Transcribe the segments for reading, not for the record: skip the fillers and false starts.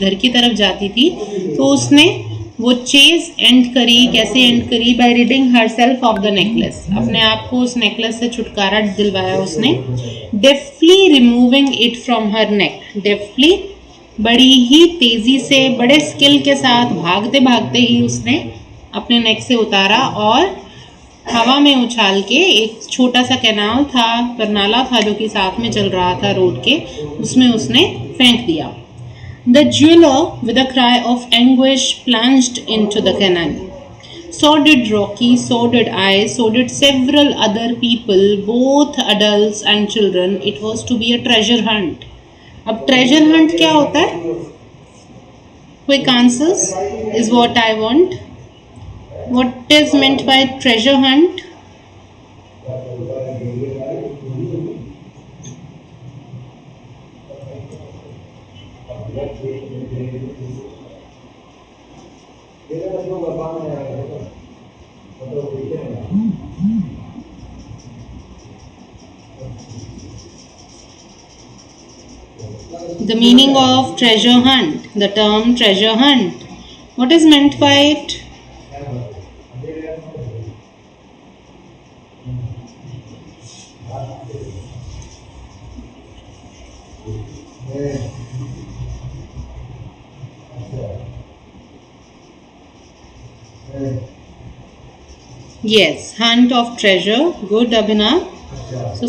घर की तरफ जाती थी तो उसने वो चेज एंड करी। कैसे एंड करी? By reading herself of the necklace. अपने आप को उस नेकलेस से छुटकारा दिलवाया उसने। Deftly removing it from her neck. Deftly बड़ी ही तेजी से, बड़े स्किल के साथ, भागते भागते ही उसने अपने नेक से उतारा और हवा में उछाल के एक छोटा सा कैनाल था, पर नाला था जो कि साथ में चल रहा था रोड के, उसमें उसने फेंक दिया। The jeweler, with a cry of anguish, plunged into the canal. So did Rocky, so did I, so did several other people, both adults and children. It was to be a treasure hunt. अब treasure hunt क्या होता है? Quick answers is what I want. What is meant by treasure hunt? The meaning of treasure hunt, the term treasure hunt. What is meant by it? Yes, hunt of treasure. Good, Abhinav. So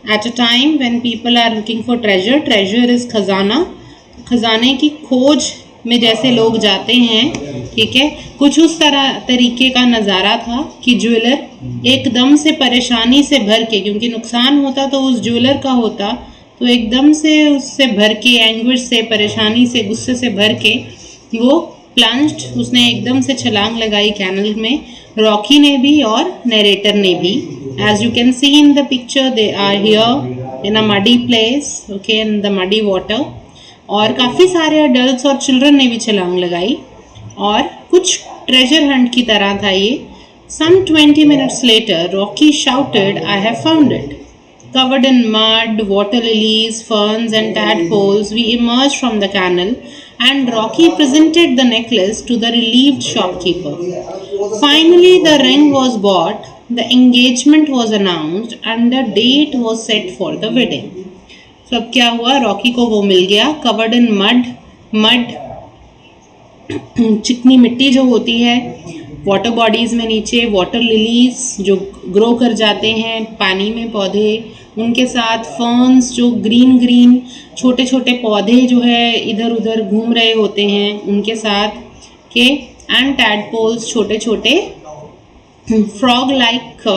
at a time when people are looking for treasure, treasure is खजाना। खजाने की खोज में जैसे लोग जाते हैं, ठीक है, कुछ उस तरीके का नज़ारा था कि ज्वेलर एकदम से परेशानी से भर के, क्योंकि नुकसान होता तो उस ज्वेलर का होता, तो एकदम से उससे भर के, एंग्विश से, परेशानी से, गुस्से से भर के वो प्लंज्ड, उसने एकदम से छलांग लगाई कैनल में। रॉकी ने भी और नरेटर ने भी। As you can see in the picture, they are here in a muddy place, okay, in the muddy water. और काफ़ी सारे अडल्ट्स और चिल्ड्रन ने भी छलांग लगाई और कुछ ट्रेजर हंट की तरह था ये। Some 20 minutes later, Rocky shouted, "I have found it." Covered in mud, water lilies, ferns and tadpoles, we emerged from the canal and Rocky presented the necklace to the relieved shopkeeper. Finally, the ring was bought, the engagement was announced and the date was set for the wedding. So अब क्या हुआ? Rocky को वो मिल गया, covered in mud चिकनी मिट्टी जो होती है वाटर बॉडीज़ में, नीचे वाटर लिलीज जो ग्रो कर जाते हैं पानी में पौधे, उनके साथ फर्न्स जो ग्रीन छोटे छोटे पौधे जो है इधर उधर घूम रहे होते हैं उनके साथ के, एंड टैडपोल्स छोटे छोटे frog like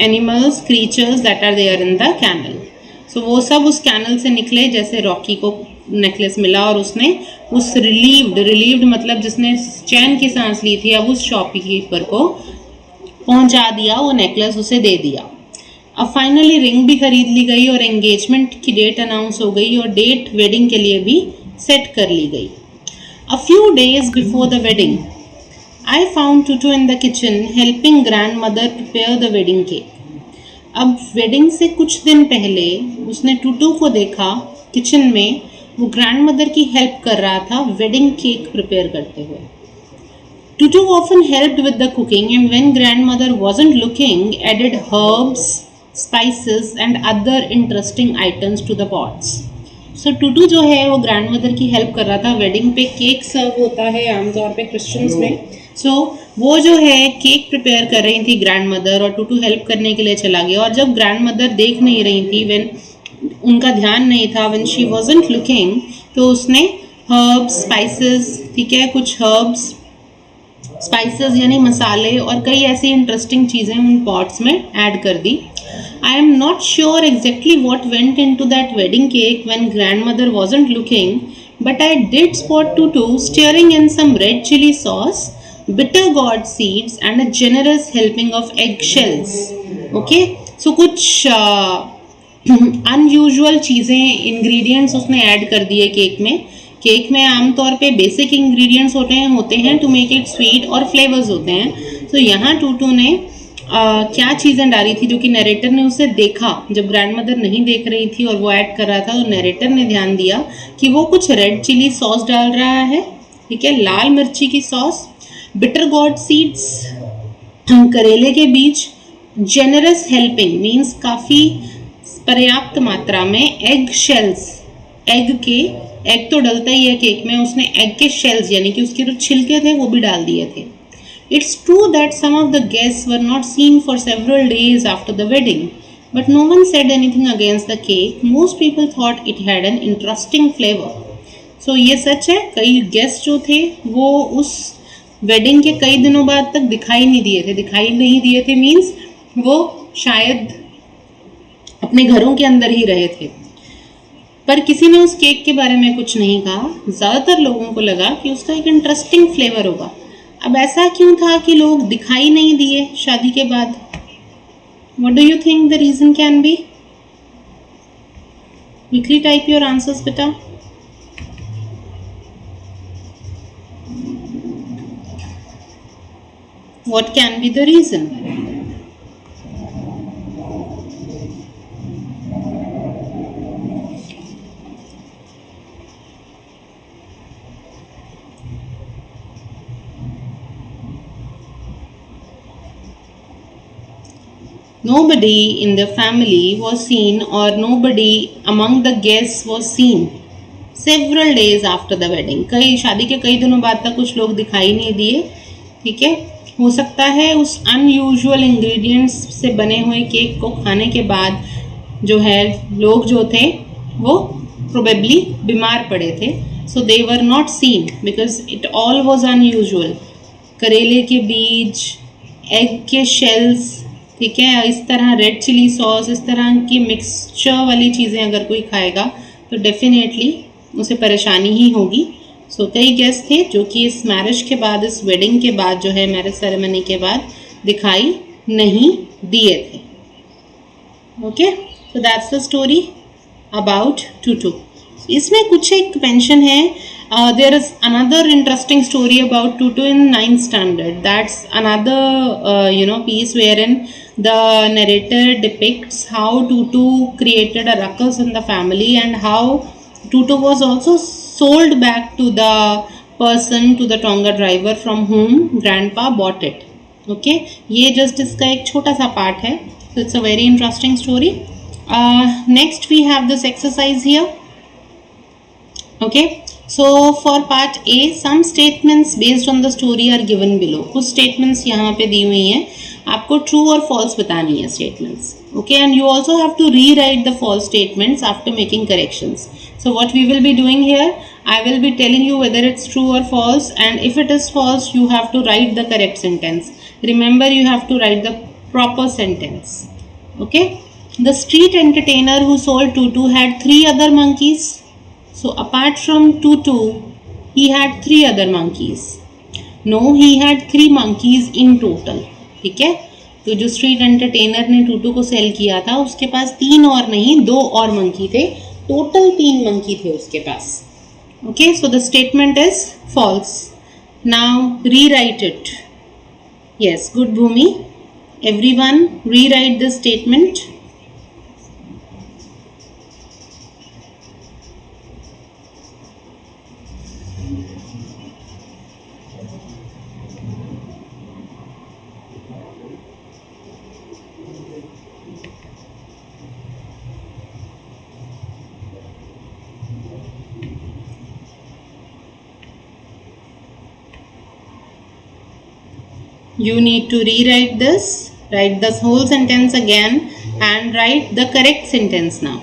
animals, creatures that are there in the canal. So वो सब उस कैनल से निकले जैसे रॉकी को नेकलेस मिला और उसने उस रिलीव्ड मतलब जिसने चैन की सांस ली थी, अब उस शॉपकीपर को पहुंचा दिया, वो नेकलेस उसे दे दिया। अब फाइनली रिंग भी खरीद ली गई और एंगेजमेंट की डेट अनाउंस हो गई और डेट वेडिंग के लिए भी सेट कर ली गई। A few days before the wedding I found Tutu in the kitchen helping grandmother prepare the wedding cake. अब वेडिंग से कुछ दिन पहले उसने टूटू को देखा किचन में, वो ग्रैंड मदर की हेल्प कर रहा था वेडिंग केक प्रिपेयर करते हुए। Tutu often helped with the cooking and when grandmother wasn't looking, added herbs, spices and other interesting items to the pots. So Tutu जो है वो ग्रैंडमदर की हेल्प कर रहा था। वेडिंग पे केक सर्व होता है आमतौर पे क्रिश्चियंस में, सो वो जो है केक प्रिपेयर कर रही थी ग्रैंडमदर और टूटू हेल्प करने के लिए चला गया। और जब ग्रैंडमदर देख नहीं रही थी, व्हेन उनका ध्यान नहीं था, व्हेन शी वाजंट लुकिंग, तो उसने हर्ब्स, स्पाइसेस, ठीक है, कुछ हर्ब्स, स्पाइसेस यानी मसाले और कई ऐसी इंटरेस्टिंग चीज़ें उन पॉट्स में ऐड कर दी। I am not sure exactly what went into that wedding cake when grandmother wasn't looking, but I did spot Tutu stirring in some red chilli sauce, bitter gourd seeds and a generous helping of egg shells. Okay, so कुछ unusual चीज़ें, ingredients उसने add कर दिए cake में। Cake में आमतौर पे basic ingredients होते हैं टू मेक इट स्वीट और फ्लेवर्स होते हैं। तो यहाँ टूटू ने क्या चीज़ें डाली थी जो कि नरेटर ने उसे देखा जब ग्रैंडमदर नहीं देख रही थी और वो ऐड कर रहा था, तो नरेटर ने ध्यान दिया कि वो कुछ रेड चिली सॉस डाल रहा है, ठीक है, लाल मिर्ची की सॉस, बिटर गॉड सीड्स, करेले के बीज, जेनरस हेल्पिंग मीन्स काफ़ी पर्याप्त मात्रा में, एग शेल्स, एग तो डलता ही है केक में, उसने एग के शेल्स यानी कि उसके जो छिलके थे वो भी डाल दिए थे. It's true that some of the guests were not seen for several days after the wedding, but no one said anything against the cake. Most people thought it had an interesting flavor. So ये सच है, कई guest जो थे वो उस wedding के कई दिनों बाद तक दिखाई नहीं दिए थे मीन्स वो शायद अपने घरों के अंदर ही रहे थे, पर किसी ने उस केक के बारे में कुछ नहीं कहा. ज़्यादातर लोगों को लगा कि उसका एक इंटरेस्टिंग फ्लेवर होगा. अब ऐसा क्यों था कि लोग दिखाई नहीं दिए शादी के बाद? What do you think the reason can be? Quickly type your answers, beta. What can be the reason? Nobody in the family was seen or nobody among the guests was seen several days after the wedding. कई शादी के कई दिनों बाद तक कुछ लोग दिखाई नहीं दिए, ठीक है. हो सकता है उस अनयूजुअल इंग्रेडिएंट्स से बने हुए केक को खाने के बाद जो है लोग जो थे वो प्रोबेबली बीमार पड़े थे. So they were not seen because it all was unusual. करेले के बीज, एग के शेल्स, ठीक है, इस तरह रेड चिली सॉस, इस तरह की मिक्सचर वाली चीज़ें अगर कोई खाएगा तो डेफिनेटली उसे परेशानी ही होगी. सो कई गेस्ट थे जो कि इस मैरिज के बाद, इस वेडिंग के बाद जो है मैरिज सेरेमनी के बाद दिखाई नहीं दिए थे. Okay, so that's the story about Tutu. इसमें कुछ एक मेंशन है, there is another interesting story about Tutu in 9th standard. That's another piece wherein the narrator depicts how Tutu created a ruckus in the family and how Tutu was also sold back to the person, to the Tonga driver from whom grandpa bought it. Okay, ये just इसका एक छोटा सा part है. So it's a very interesting story. Next we have this exercise here. Okay, so for part A, some statements based on the story are given below. कुछ statements यहाँ पे दी हुई हैं, आपको true और false बतानी है statements. Okay, and you also have to rewrite the false statements after making corrections. So what we will be doing here, I will be telling you whether it's true or false, and if it is false, you have to write the correct sentence. Remember, you have to write the proper sentence. Okay, the street entertainer who sold Tutu had 3 other monkeys. So apart from Tutu, he had 3 other monkeys. No, he had 3 monkeys in total. ठीक है, तो जो street entertainer ने टूटू को cell किया था उसके पास 3 और नहीं 2 और मंकी थे, टोटल 3 मंकी थे उसके पास. Okay, so the statement is false. Now rewrite it. Yes, good Bhoomi. Everyone rewrite the statement. You need to rewrite this, write the whole sentence again and write the correct sentence now.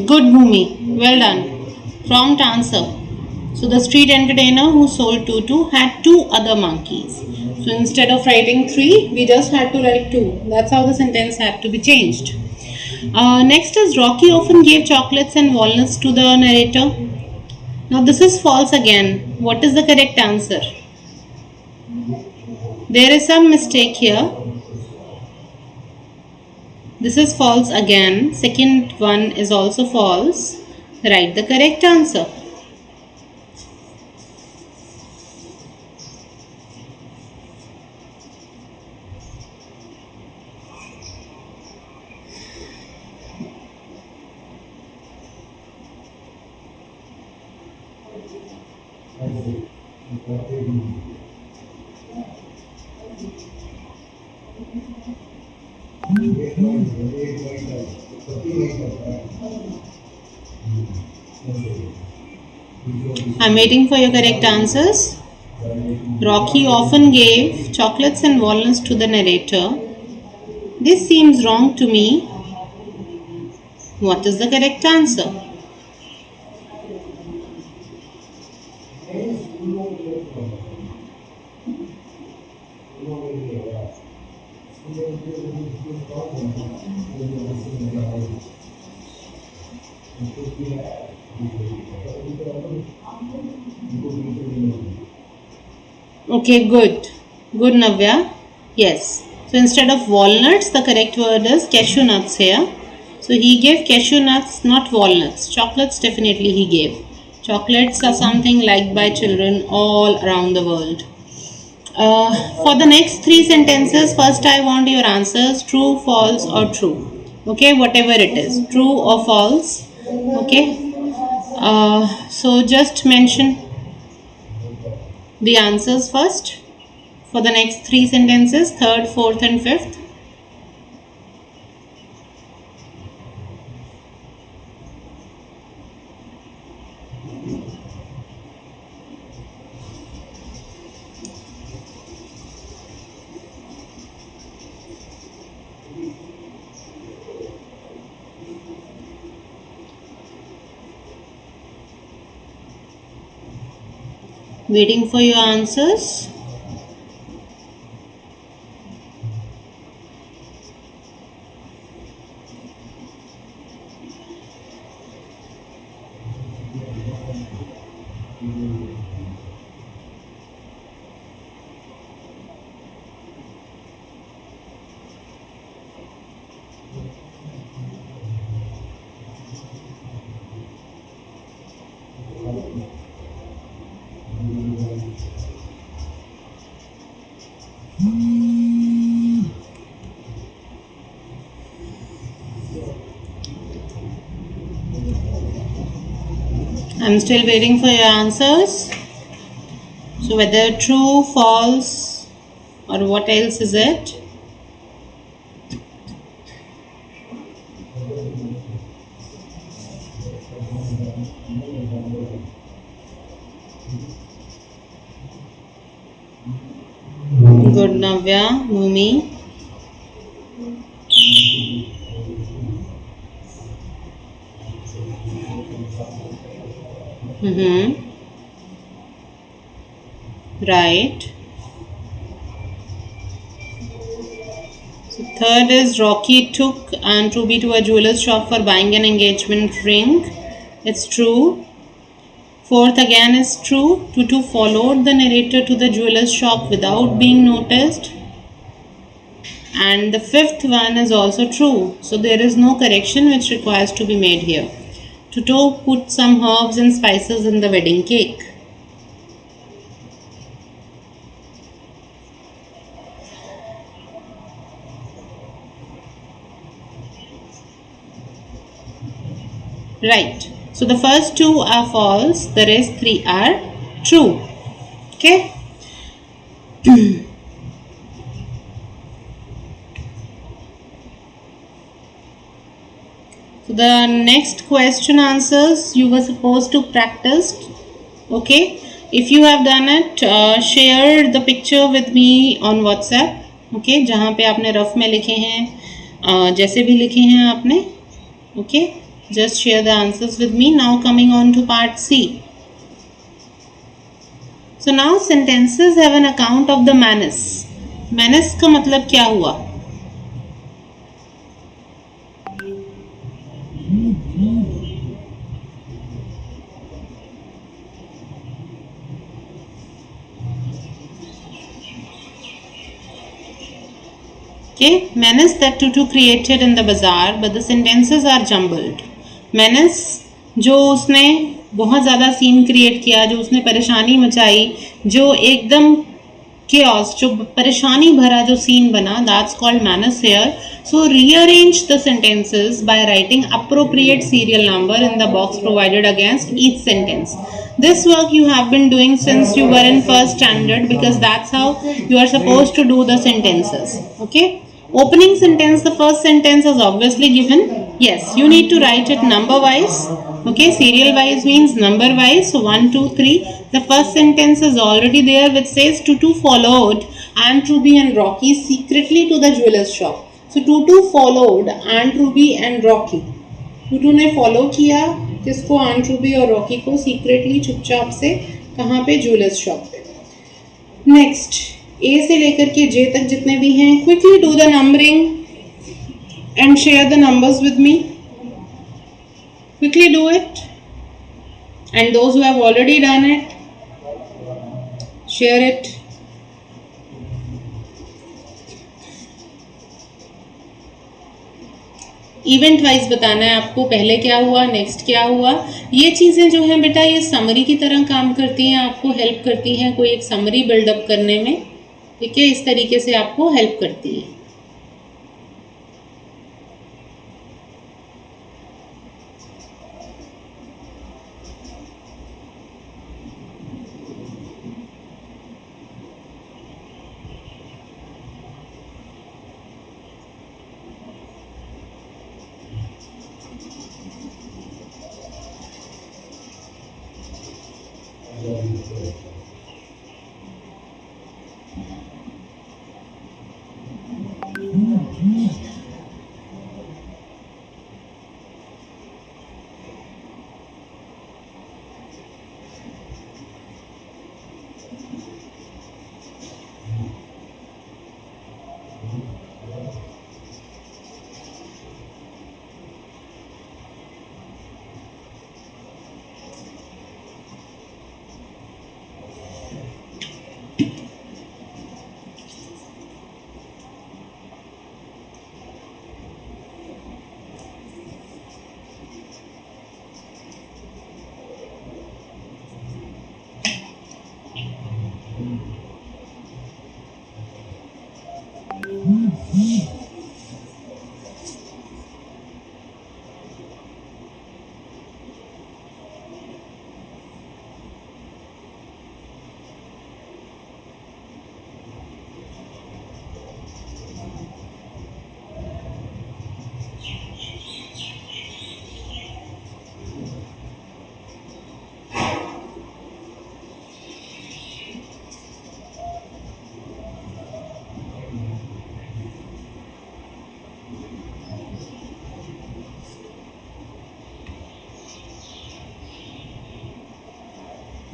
Good, Bhumi. Well done. Prompt answer. So the street entertainer who sold tutu had two other monkeys. So instead of writing three, we just had to write two. That's how the sentence had to be changed. Next is Rocky often gave chocolates and walnuts to the narrator. Now this is false again. What is the correct answer? There is some mistake here. This is false again. Second one is also false. Write the correct answer. I'm waiting for your correct answers. Rocky often gave chocolates and walnuts to the narrator. This seems wrong to me. What is the correct answer? Okay, good. Good, Navya. Yes. So instead of walnuts, the correct word is cashew nuts here. So he gave cashew nuts, not walnuts. Chocolates definitely he gave. Chocolates are something liked by children all around the world. For the next three sentences, first I want your answers, true, false or true. Okay, whatever it is, true or false. Okay. So just mention the answers first for the next three sentences, third, fourth and fifth. Waiting for your answers. I'm still waiting for your answers. So whether true, false or what else is it? Good, Navya, Bhumi. Right. So third is Rocky took Aunt Ruby to a jeweler's shop for buying an engagement ring. It's true. Fourth again is true. Tutu followed the narrator to the jeweler's shop without being noticed. And the fifth one is also true. So there is no correction which requires to be made here. Tutu put some herbs and spices in the wedding cake. Right. So the first two are false, the rest three are true. Okay. So the next question answers you were supposed to practice. Okay. If you have done it, share the picture with me on WhatsApp. Okay. जहाँ पे आपने rough में लिखे हैं जैसे भी लिखे हैं आपने. Okay, just share the answers with me. Now coming on to part C. So now sentences have an account of the Manas. Manas का मतलब क्या हुआ? Okay, menace that Tutu created in the bazaar, but the sentences are jumbled. menace जो उसने बहुत ज़्यादा scene create किया, जो उसने परेशानी मचाई, जो एकदम chaos, जो परेशानी भरा जो सीन बना, that's called menace here. So rearrange the sentences by writing appropriate serial number in the box provided against each sentence. This work you have been doing since you were in first standard, because that's how you are supposed to do the sentences. Okay. Opening sentence, the first sentence is obviously given. Yes, you need to write it number wise. Okay, serial wise means number wise. So 1, 2, 3. The first sentence is already there, which says Tutu followed Aunt Ruby and Rocky secretly to the jeweler's shop. So Tutu followed Aunt Ruby and Rocky. Tutu ने follow किया किसको? Aunt Ruby और Rocky को secretly चुपचाप से कहाँ पे? Jeweler's shop पे. Next, ए से लेकर के जे तक जितने भी हैं, quickly do the numbering and share the numbers with me. Quickly do it, and those who have already done it, share it. Event wise बताना है आपको, पहले क्या हुआ, नेक्स्ट क्या हुआ. ये चीज़ें जो हैं बेटा, ये समरी की तरह काम करती हैं, आपको हेल्प करती हैं कोई एक समरी बिल्डअप करने में. ठीक है, इस तरीके से आपको हेल्प करती है.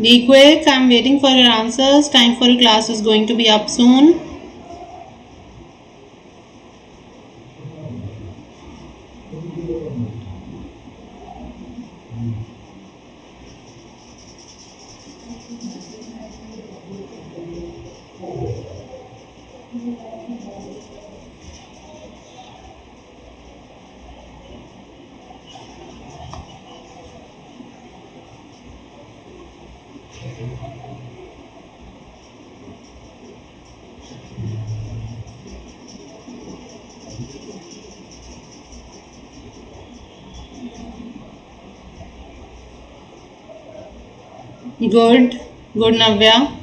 Be quick, I'm waiting for your answers. Time for your class is going to be up soon. Good, good Navya.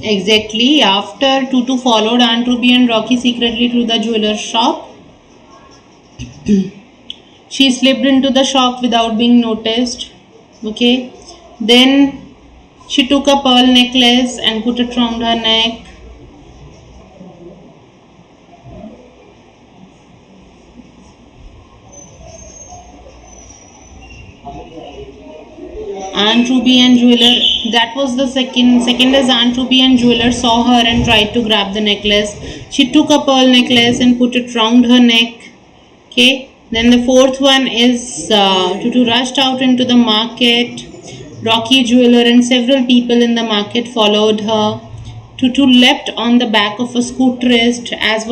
Exactly. After Tutu followed Aunt Ruby and Rocky secretly to the jeweler's shop, she slipped into the shop without being noticed. Okay. Then she took a pearl necklace and put it around her neck. Aunt Ruby and jeweler. That was the second. Second is Aunt Ruby and jeweler saw her and tried to grab the necklace. She took a pearl necklace and put it round her neck. Okay. Then the fourth one is Tutu rushed out into the market. Rocky, jeweler, and several people in the market followed her. Tutu leapt on the back of a scooterist as